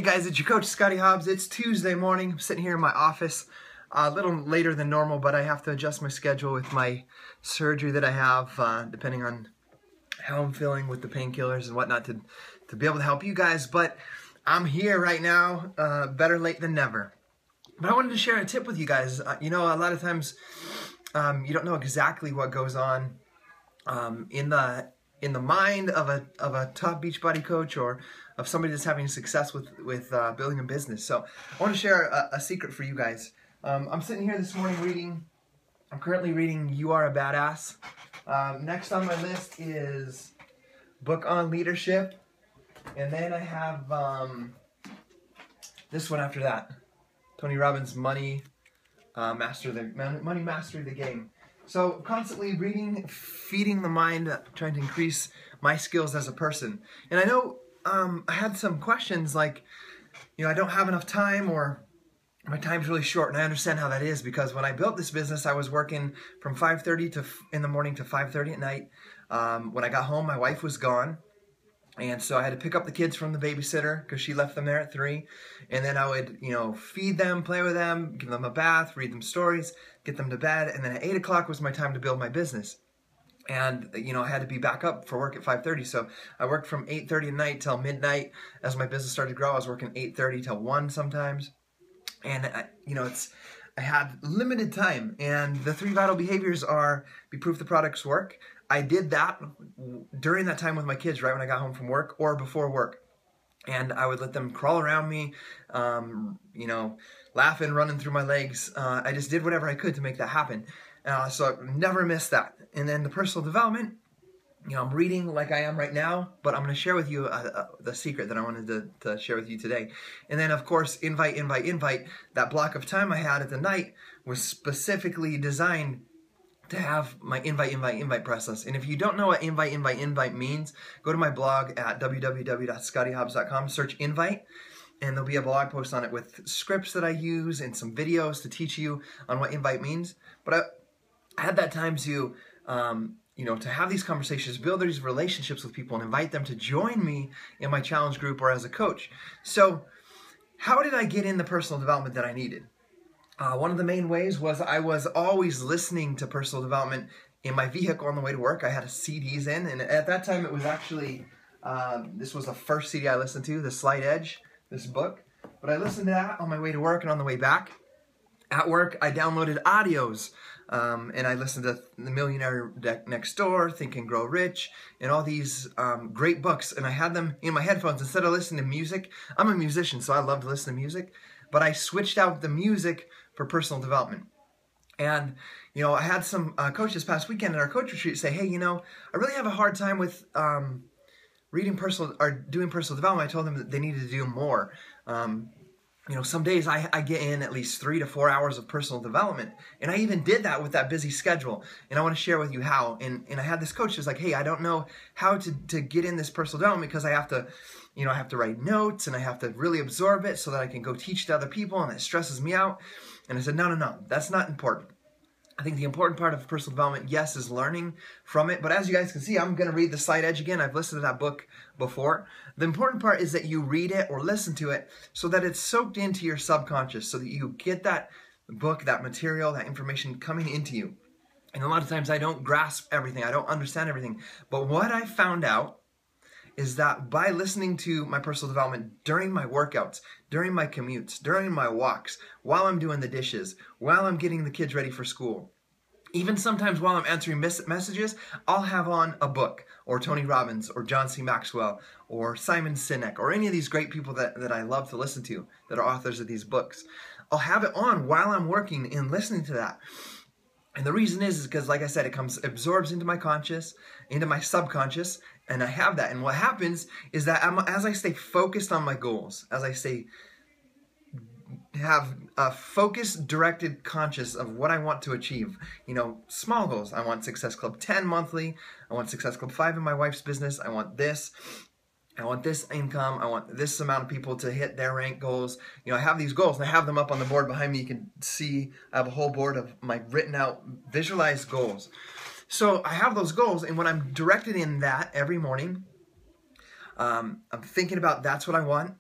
guys, it's your coach Scotty Hobbs. It's Tuesday morning. I'm sitting here in my office a little later than normal, but I have to adjust my schedule with my surgery that I have, depending on how I'm feeling with the painkillers and whatnot to be able to help you guys. But I'm here right now, better late than never. But I wanted to share a tip with you guys. You know, a lot of times you don't know exactly what goes on in the mind of a top Beachbody coach or of somebody that's having success with building a business. So I want to share a secret for you guys. I'm sitting here this morning I'm currently reading You Are a Badass. Next on my list is Book on Leadership. And then I have this one after that. Tony Robbins' Money Mastery the Game. So constantly reading, feeding the mind, trying to increase my skills as a person. And I know I had some questions like, you know, I don't have enough time, or my time's really short. And I understand how that is, because when I built this business, I was working from 5:30 in the morning to 5:30 at night. When I got home, my wife was gone. And so I had to pick up the kids from the babysitter because she left them there at 3. And then I would, you know, feed them, play with them, give them a bath, read them stories, get them to bed. And then at 8 o'clock was my time to build my business. And, you know, I had to be back up for work at 5:30. So I worked from 8:30 at night till midnight. As my business started to grow, I was working 8:30 till 1 sometimes. And, you know, I had limited time. And the 3 vital behaviors are: be proof the products work. I did that during that time with my kids, right when I got home from work or before work. And I would let them crawl around me, you know, laughing, running through my legs. I just did whatever I could to make that happen. So I never missed that. And then the personal development, you know, I'm reading like I am right now, but I'm going to share with you the secret that I wanted to share with you today. And then, of course, invite. That block of time I had at the night was specifically designed to have my invite process. And if you don't know what invite means, go to my blog at www.scottyhobbs.com, search invite, and there'll be a blog post on it with scripts that I use and some videos to teach you on what invite means. But I had that time to, you know, to have these conversations, build these relationships with people, and invite them to join me in my challenge group or as a coach. So how did I get in the personal development that I needed? One of the main ways was I was always listening to personal development in my vehicle on the way to work. I had CDs in, and at that time it was actually, this was the first CD I listened to, The Slight Edge, this book. But I listened to that on my way to work and on the way back. At work, I downloaded audios, and I listened to The Millionaire Next Door, Think and Grow Rich, and all these great books. And I had them in my headphones instead of listening to music. I'm a musician, so I love to listen to music. But I switched out the music for personal development. And, you know, I had some coaches this past weekend at our coach retreat say, hey, you know, I really have a hard time with doing personal development. I told them that they needed to do more. You know, some days I get in at least 3 to 4 hours of personal development. And I even did that with that busy schedule. And I want to share with you how. And I had this coach who's like, hey, I don't know how to get in this personal development because I have to, you know, I have to write notes and I have to really absorb it so that I can go teach to other people, and it stresses me out. And I said, no, that's not important. I think the important part of personal development, yes, is learning from it. But as you guys can see, I'm going to read The Slight Edge again. I've listened to that book before. The important part is that you read it or listen to it so that it's soaked into your subconscious, so that you get that book, that material, that information coming into you. And a lot of times I don't grasp everything. I don't understand everything. But what I found out is that by listening to my personal development during my workouts, during my commutes, during my walks, while I'm doing the dishes, while I'm getting the kids ready for school, even sometimes while I'm answering messages, I'll have on a book, or Tony Robbins, or John C. Maxwell, or Simon Sinek, or any of these great people that I love to listen to, that are authors of these books. I'll have it on while I'm working and listening to that. And the reason is because, like I said, it absorbs into my conscious, into my subconscious, and I have that. And what happens is that as I stay focused on my goals, as I have a focused, directed conscious of what I want to achieve, you know, small goals. I want Success Club 10 monthly. I want Success Club 5 in my wife's business. I want this. I want this income. I want this amount of people to hit their rank goals. You know, I have these goals, and I have them up on the board behind me. You can see I have a whole board of my written out, visualized goals. So I have those goals, and when I'm directed in that every morning, I'm thinking about that's what I want.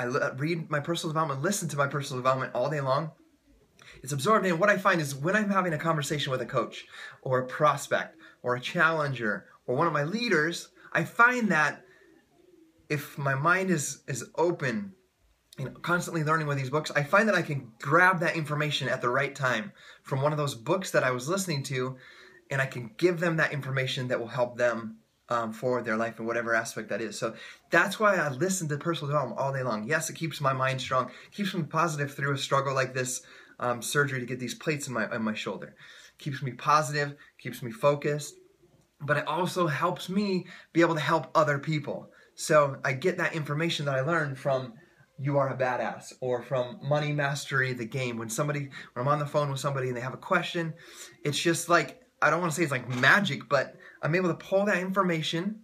read my personal development, listen to my personal development all day long. It's absorbed in. What I find is when I'm having a conversation with a coach or a prospect or a challenger or one of my leaders, I find that if my mind is open and constantly learning with these books, I find that I can grab that information at the right time from one of those books that I was listening to, and I can give them that information that will help them forward their life in whatever aspect that is. So that's why I listen to personal development all day long. Yes, it keeps my mind strong, keeps me positive through a struggle like this surgery to get these plates in my shoulder. Keeps me positive, keeps me focused, but it also helps me be able to help other people. So I get that information that I learned from You Are a Badass or from Money Mastery the Game. When I'm on the phone with somebody and they have a question, it's just like, I don't want to say it's like magic, but I'm able to pull that information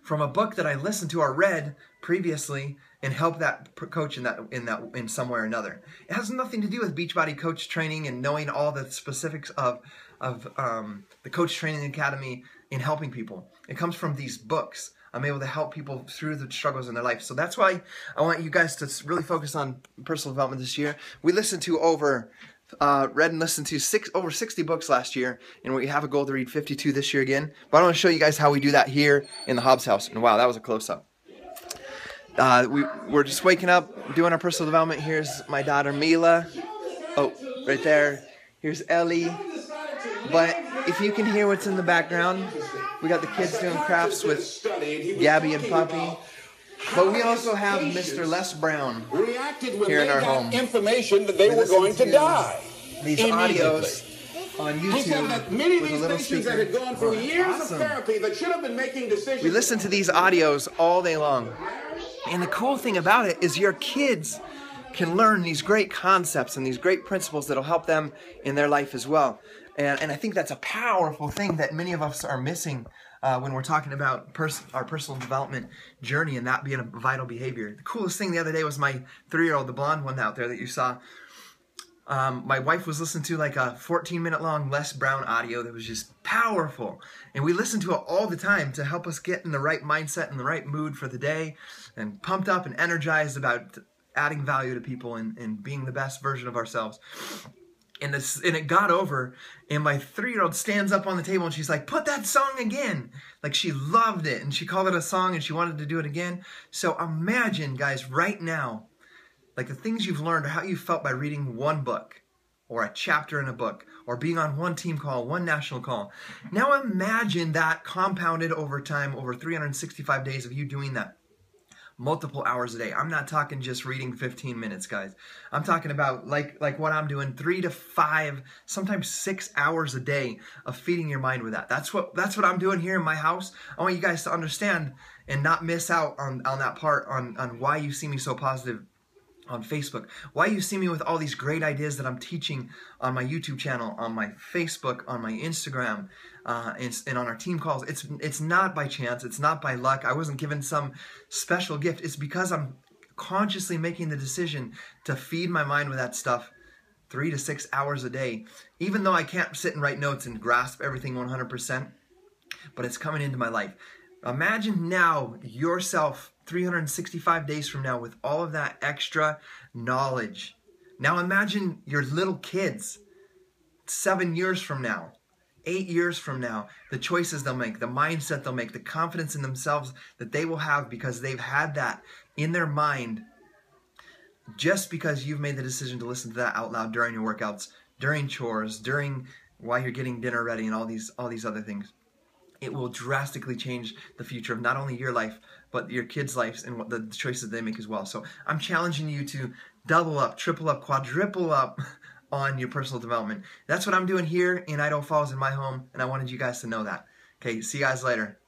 from a book that I listened to or read previously and help that coach in some way or another. It has nothing to do with Beachbody coach training and knowing all the specifics of the Coach Training Academy in helping people. It comes from these books. I'm able to help people through the struggles in their life. So that's why I want you guys to really focus on personal development this year. We listened to read and listened to over 60 books last year, and we have a goal to read 52 this year again. But I want to show you guys how we do that here in the Hobbs house. And wow, that was a close-up. We're just waking up, doing our personal development. Here's my daughter Mila. Oh, right there. Here's Ellie. But if you can hear what's in the background, we got the kids doing crafts with Gabby and Poppy. But we also have Mr. Les Brown here in our home. Information that they were going to die. These audios on YouTube that many of with a these little patients speaker. that had gone through years Awesome. of therapy that should have been making decisions. We listen to these audios all day long. And the cool thing about it is your kids can learn these great concepts and these great principles that'll help them in their life as well. And I think that's a powerful thing that many of us are missing when we're talking about our personal development journey and that being a vital behavior. The coolest thing the other day was my 3-year-old, the blonde one out there that you saw. My wife was listening to like a 14-minute long Les Brown audio that was just powerful. And we listen to it all the time to help us get in the right mindset and the right mood for the day and pumped up and energized about adding value to people and being the best version of ourselves. And it got over, and my 3-year-old stands up on the table and she's like, put that song again. Like, she loved it, and she called it a song and she wanted to do it again. So imagine, guys, right now, like the things you've learned or how you felt by reading one book or a chapter in a book or being on one team call, one national call. Now imagine that compounded over time, over 365 days of you doing that. Multiple hours a day. I'm not talking just reading 15 minutes, guys. I'm talking about like what I'm doing, 3 to 5, sometimes 6 hours a day of feeding your mind with that. That's what I'm doing here in my house. I want you guys to understand and not miss out on that part on why you see me so positive on Facebook, why you see me with all these great ideas that I'm teaching on my YouTube channel, on my Facebook, on my Instagram, and on our team calls. It's not by chance. It's not by luck. I wasn't given some special gift. It's because I'm consciously making the decision to feed my mind with that stuff 3 to 6 hours a day, even though I can't sit and write notes and grasp everything 100%, but it's coming into my life. Imagine now yourself 365 days from now with all of that extra knowledge. Now imagine your little kids 7 years from now, 8 years from now, the choices they'll make, the mindset they'll make, the confidence in themselves that they will have because they've had that in their mind just because you've made the decision to listen to that out loud during your workouts, during chores, while you're getting dinner ready and all these other things. It will drastically change the future of not only your life, but your kids' lives and what the choices they make as well. So I'm challenging you to double up, triple up, quadruple up on your personal development. That's what I'm doing here in Idaho Falls in my home, and I wanted you guys to know that. Okay, see you guys later.